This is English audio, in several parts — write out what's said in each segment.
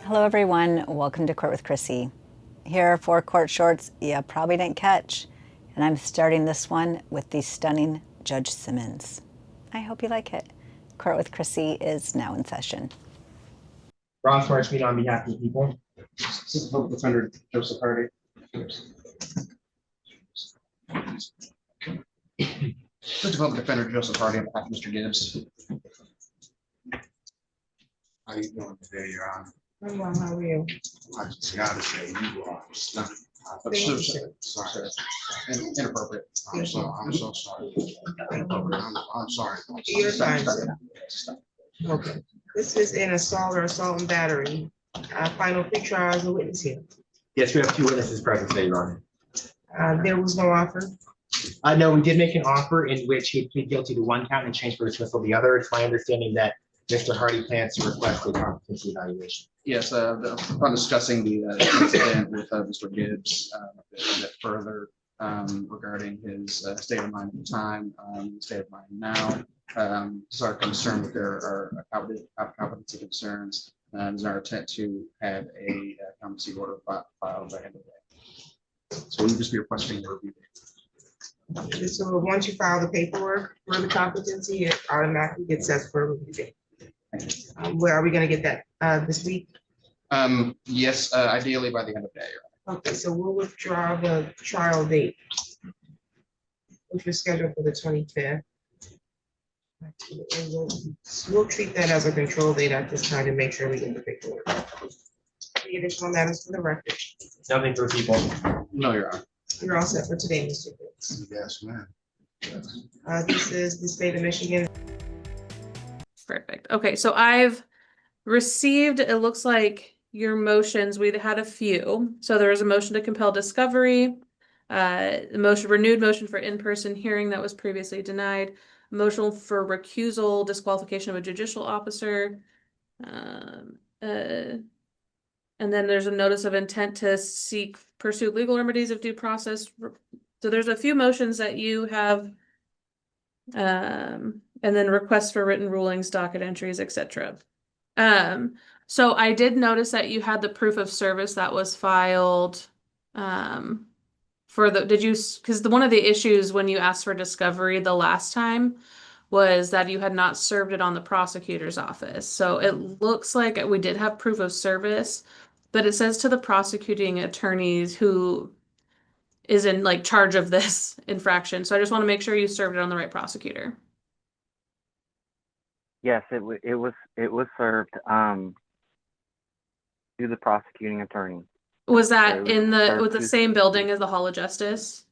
Hello everyone, welcome to Court with Krissy. Here are 4 court shorts you probably didn't catch, and I'm starting this one with the stunning Judge Simmons. I hope you like it. Court with Krissy is now in session. Ron Smarts meet on behalf of the people. This is Public Defender Joseph Hardy. Public Defender Joseph Hardy on behalf of Mr. Gibbs. How you doing today, Your Honor? I'm well, how are you? I just gotta say, you are stunning. Thank you, sir. Sorry. Inappropriate. I'm so sorry. Inappropriate. I'm sorry. You're fine, sir. Okay, this is an assault or assault and battery. Final pretrial as a witness here. Yes, we have 2 witnesses present today, Your Honor. There was no offer. No, we did make an offer in which he pleaded guilty to 1 count and changed for dismissal the other. It's my understanding that Mr. Hardy plans to request a competency evaluation. Yes, upon discussing the incident with Mr. Gibbs, a bit further regarding his state of mind at the time, state of mind now, is our concern that there are competency concerns, and is our intent to have a competency order filed by end of day. So we'll just be requesting a review. So once you file the paperwork for the competency, it automatically gets set for a review date. Where are we gonna get that, this week? Yes, ideally by the end of day. Okay, so we'll withdraw the trial date, which was scheduled for the 25th. And we'll treat that as a control date at this time to make sure we get the paperwork. Any additional matters for the record? Nothing for the people. No, Your Honor. You're all set for today, Mr. Gibbs. Yes, ma'am. This is the state of Michigan. Perfect. Okay, so I've received, it looks like your motions, we had a few. So there was a motion to compel discovery, renewed motion for in-person hearing that was previously denied, motion for recusal, disqualification of a judicial officer, and then there's a notice of intent to pursue legal remedies of due process. So there's a few motions that you have, and then requests for written rulings, docket entries, etc. So I did notice that you had the proof of service that was filed for because one of the issues when you asked for discovery the last time was that you had not served it on the prosecutor's office. So it looks like we did have proof of service, but it says to the prosecuting attorneys who is in charge of this infraction. So I just want to make sure you served it on the right prosecutor. Yes, it was served to the prosecuting attorney. Was that with the same building as the Hall of Justice?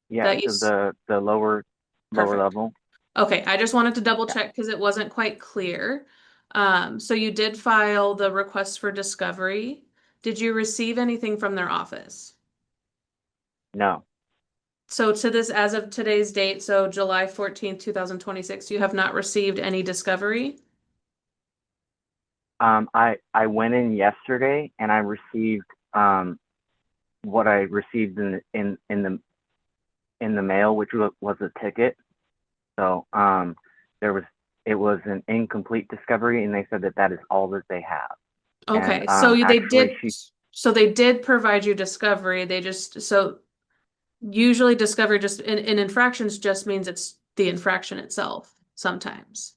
Yeah, so the lower level. Okay, I just wanted to double check because it wasn't quite clear. So you did file the request for discovery. Did you receive anything from their office? No. So as of today's date, so July 14th, 2026, you have not received any discovery? I went in yesterday and I received what I received in the mail, which was a ticket. So it was an incomplete discovery, and they said that is all that they have. Okay, and, so they did provide you discovery. Usually discovery just in infractions just means it's the infraction itself sometimes.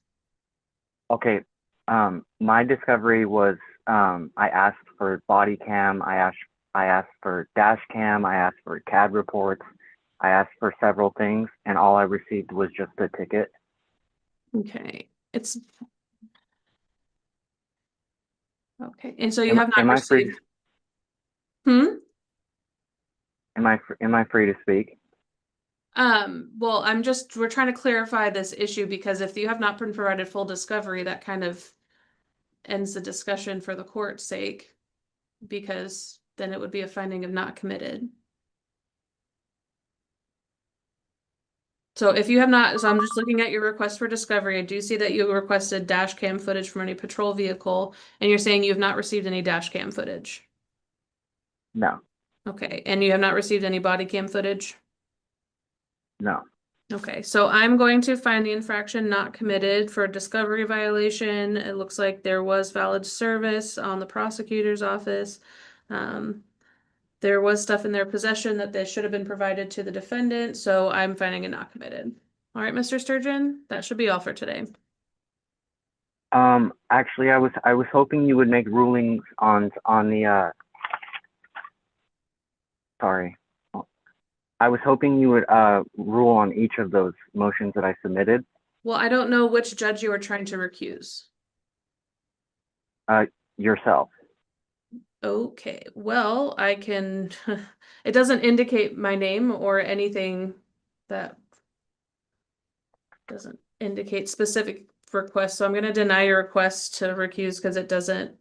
Okay. My discovery was I asked for body cam, I asked for dash cam, I asked for CAD reports, I asked for several things, and all I received was just a ticket. Okay. Okay. And so you have not received. Am I free to speak? Well, we're trying to clarify this issue because if you have not been provided full discovery, that kind of ends the discussion for the court's sake, because then it would be a finding of not committed. So if you have not, so I'm just looking at your request for discovery. I do see that you requested dash cam footage from any patrol vehicle, and you're saying you have not received any dash cam footage. No. Okay, and you have not received any body cam footage? No. Okay, so I'm going to find the infraction not committed for discovery violation. It looks like there was valid service on the prosecutor's office. There was stuff in their possession that they should have been provided to the defendant, so I'm finding it not committed. All right, Mr. Sturgeon, that should be all for today. Actually, I was hoping you would make rulings on the sorry. I was hoping you would rule on each of those motions that I submitted. Well, I don't know which judge you were trying to recuse. Yourself. Okay, well, I can, it doesn't indicate my name or anything that doesn't indicate specific requests, so I'm gonna deny your request to recuse because it doesn't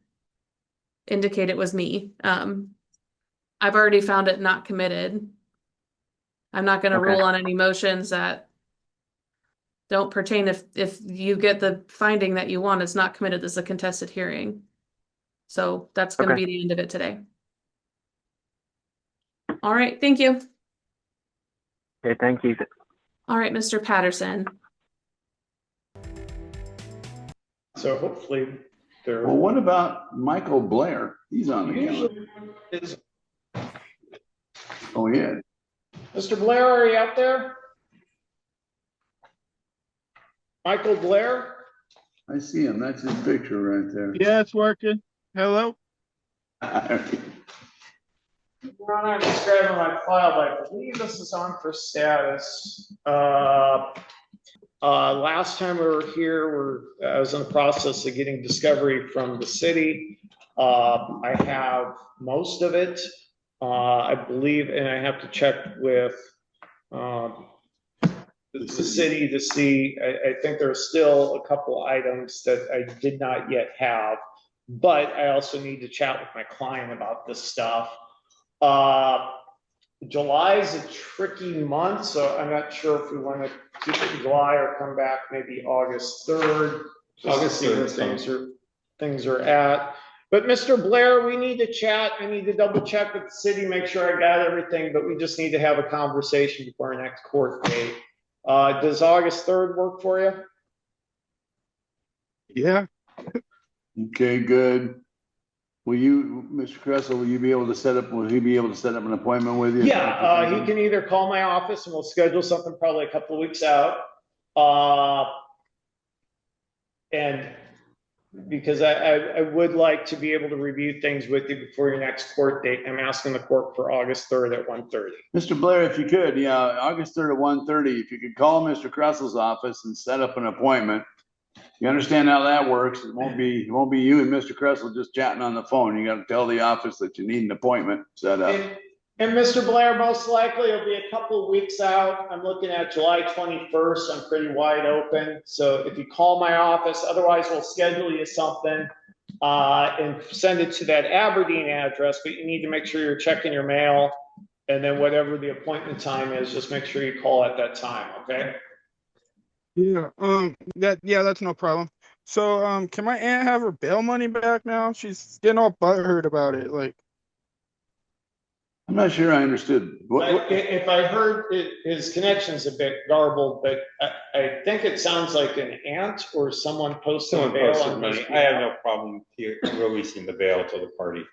indicate it was me. I've already found it not committed. I'm not gonna Okay. rule on any motions that don't pertain if you get the finding that you want, it's not committed, this is a contested hearing. So that's gonna Okay. be the end of it today. All right, thank you. Okay, thank you. All right, Mr. Patterson. So hopefully there. Well, what about Michael Blair? He's on the calendar. Is Oh, yeah. Mr. Blair, are you out there? Michael Blair? I see him. That's his picture right there. Yeah, it's working. Hello? I'm just grabbing my file, but I believe this is on for status. Last time we were here, I was in the process of getting discovery from the city. I have most of it, I believe, and I have to check with the city to see. I think there's still a couple items that I did not yet have, but I also need to chat with my client about this stuff. July is a tricky month, so I'm not sure if we want to keep it in July or come back maybe August 3rd. August 3rd. Things are at. But Mr. Blair, we need to chat. I need to double check with the city, make sure I got everything, but we just need to have a conversation before our next court date. Does August 3rd work for you? Yeah. Okay, good. Will you, Mr. Kressel, will he be able to set up an appointment with you? Yeah, he can either call my office and we'll schedule something probably a couple of weeks out. And because I would like to be able to review things with you before your next court date. I'm asking the court for August 3rd at 1:30. Mr. Blair, if you could, yeah, August 3rd at 1:30, if you could call Mr. Kressel's office and set up an appointment. You understand how that works. It won't be you and Mr. Kressel just chatting on the phone. You got to tell the office that you need an appointment set up. And Mr. Blair, most likely it'll be a couple of weeks out. I'm looking at July 21st. I'm pretty wide open. So if you call my office, otherwise we'll schedule you something and send it to that Aberdeen address, but you need to make sure you're checking your mail. And then whatever the appointment time is, just make sure you call at that time, okay? Yeah. That's no problem. So, can my aunt have her bail money back now? She's getting all butthurt about it. Like, I'm not sure I understood. If I heard it, his connection's a bit garbled, but I think it sounds like an aunt or someone posting bail on his I have no problem releasing the bail to the party.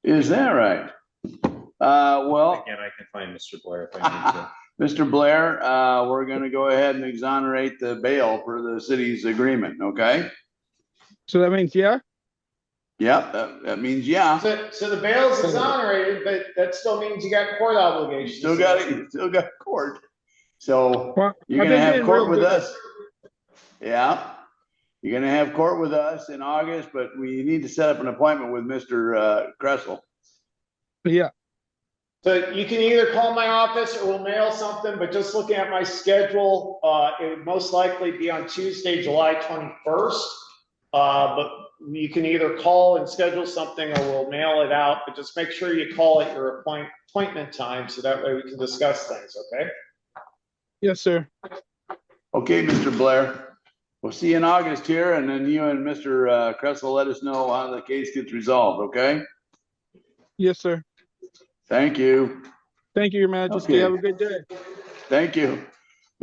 Is that right? Well, Again, I can find Mr. Blair if I need to. Mr. Blair, we're going to go ahead and exonerate the bail for the city's agreement, okay? so that means, yeah? Yep, that means yeah. So the bail's exonerated, but that still means you got court obligations. Still got court. So Well, you're I've gonna been have getting court real with good. us. Yeah. You're gonna have court with us in August, but we need to set up an appointment with Mr. Kressel. Yeah. So you can either call my office or we'll mail something, but just looking at my schedule, it would most likely be on Tuesday, July 21st. But you can either call and schedule something or we'll mail it out, but just make sure you call at your appointment time so that way we can discuss things, okay? Yes, sir. Okay, Mr. Blair. We'll see you in August here, and then you and Mr. Kressel let us know how the case gets resolved, okay? Yes, sir. Thank you. Thank you, Your Majesty. Okay. Have a good day. Thank you.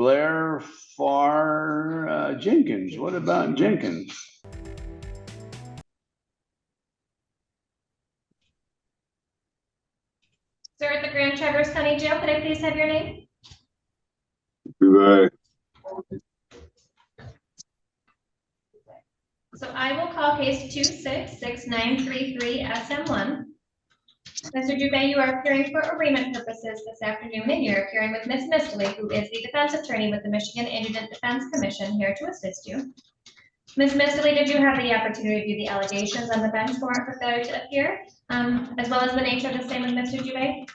Blair Farr Jenkins. What about Jenkins? Sir, at the Grand Traverse County Jail, could I please have your name? Right. So I will call case 266933 SM1. Mr. Dubé, you are appearing for arraignment purposes this afternoon, and you're appearing with Ms. Mistley, who is the defense attorney with the Michigan Indigent Defense Commission, here to assist you. Ms. Mistley, did you have the opportunity to review the allegations on the bench warrant for failure to appear, as well as the nature of the same with Mr. Dubé?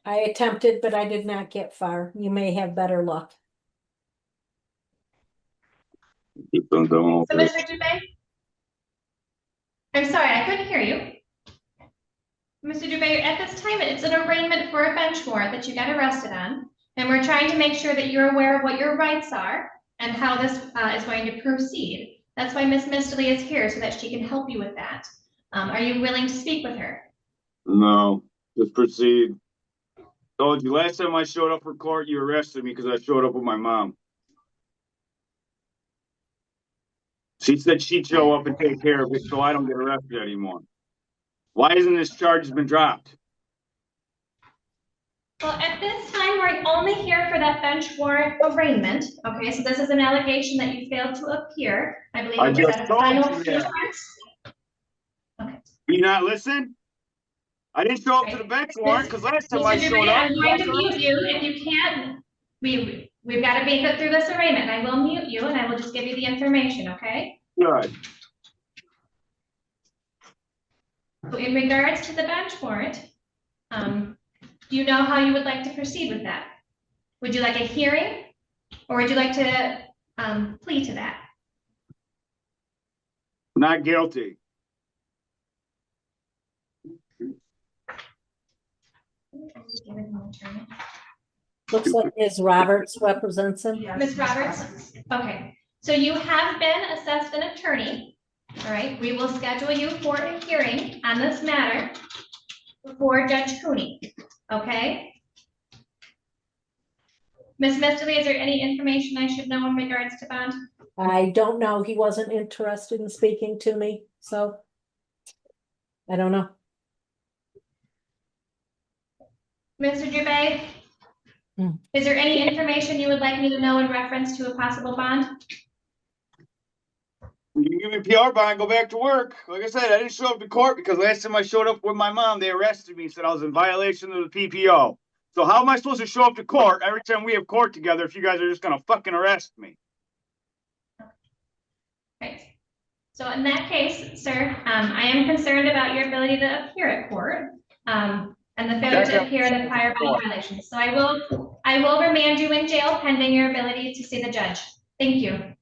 I attempted, but I did not get far. You may have better luck. So, Mr. Dubé? I'm sorry, I couldn't hear you. Mr. Dubé, at this time, it's an arraignment for a bench warrant that you got arrested on, and we're trying to make sure that you're aware of what your rights are and how this is going to proceed. That's why Ms. Mistley is here, so that she can help you with that. Are you willing to speak with her? No, just proceed. Told you, last time I showed up for court, you arrested me because I showed up with my mom. She said she'd show up and take care of it so I don't get arrested anymore. Why isn't this charge been dropped? Well, at this time, we're only here for that bench warrant arraignment. Okay, so this is an allegation that you failed to appear. I believe I it was just at a told final you that. appearance. Okay. Do you not listen? I didn't show up to the bench warrant because last time I Mr. showed Dubé, up. I'm going to mute you if you can't. We've got to make it through this arraignment. I will mute you and I will just give you the information, okay? Good. So in regards to the bench warrant, do you know how you would like to proceed with that? Would you like a hearing or would you like to plead to that? Not guilty. Looks like Ms. Roberts represents him. Ms. Roberts? Okay, so you have been assessed an attorney. All right, we will schedule you for a hearing on this matter before Judge Cooney, okay? Ms. Mistley, is there any information I should know in regards to bond? I don't know. He wasn't interested in speaking to me, so I don't know. Mr. Dubé, is there any information you would like me to know in reference to a possible bond? You can give me PR bond, go back to work. Like I said, I didn't show up to court because last time I showed up with my mom, they arrested me and said I was in violation of the PPO. So how am I supposed to show up to court every time we have court together if you guys are just gonna fucking arrest me? Right. So in that case, sir, I am concerned about your ability to appear at court, and the failure to appear in the prior bond violations. So I will remand you in jail pending your ability to see the judge. Thank you.